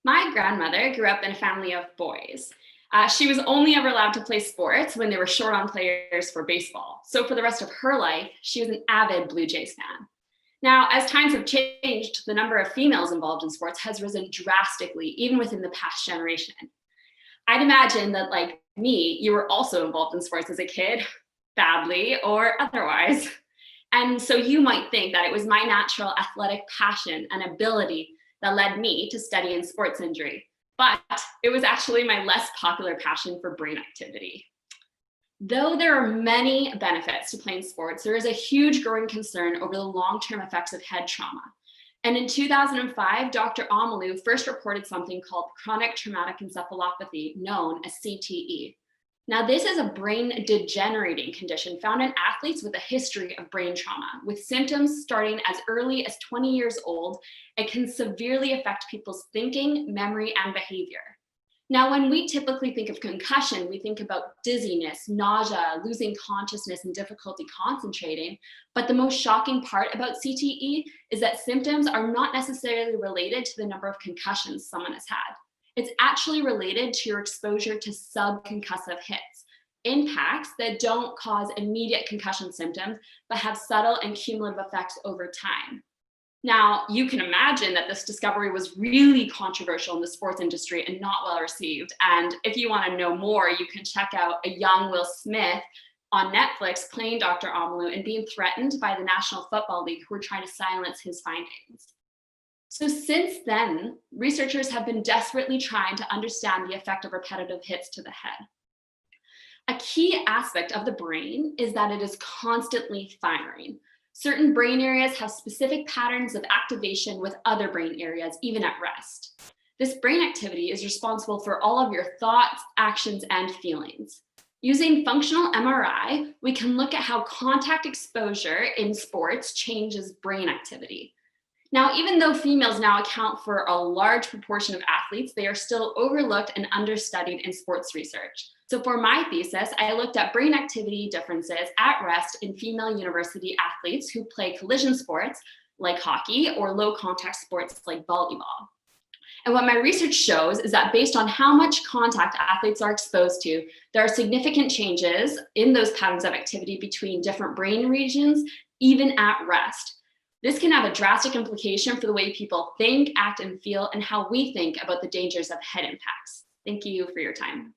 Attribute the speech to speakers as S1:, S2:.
S1: My grandmother grew up in a family of boys. She was only ever allowed to play sports when they were short on players for baseball. So for the rest of her life, she was an avid Blue Jays fan. Now, as times have changed, the number of females involved in sports has risen drastically, even within the past generation. I'd imagine that, like me, you were also involved in sports as a kid, badly or otherwise. And so you might think that it was my natural athletic passion and ability that led me to studying sports injury. But it was actually my less popular passion for brain activity. Though there are many benefits to playing sports, there is a huge growing concern over the long term effects of head trauma. And in 2005, Dr. Amalu first reported something called chronic traumatic encephalopathy, known as CTE. Now, this is a brain degenerating condition found in athletes with a history of brain trauma, with symptoms starting as early as 20 years old. It can severely affect people's thinking, memory, and behavior. Now, when we typically think of concussion, we think about dizziness, nausea, losing consciousness, and difficulty concentrating. But the most shocking part about CTE is that symptoms are not necessarily related to the number of concussions someone has had. It's actually related to your exposure to subconcussive hits, impacts that don't cause immediate concussion symptoms, but have subtle and cumulative effects over time. Now, you can imagine that this discovery was really controversial in the sports industry and not well received. And if you want to know more, you can check out a young Will Smith on Netflix playing Dr. Amalu and being threatened by the National Football League, who were trying to silence his findings. So since then, researchers have been desperately trying to understand the effect of repetitive hits to the head. A key aspect of the brain is that it is constantly firing. Certain brain areas have specific patterns of activation with other brain areas, even at rest. This brain activity is responsible for all of your thoughts, actions, and feelings. Using functional MRI, we can look at how contact exposure in sports changes brain activity. Now, even though females now account for a large proportion of athletes, they are still overlooked and understudied in sports research. So for my thesis, I looked at brain activity differences at rest in female university athletes who play collision sports like hockey or low contact sports like volleyball. And what my research shows is that based on how much contact athletes are exposed to, there are significant changes in those patterns of activity between different brain regions, even at rest. This can have a drastic implication for the way people think, act, and feel, and how we think about the dangers of head impacts. Thank you for your time.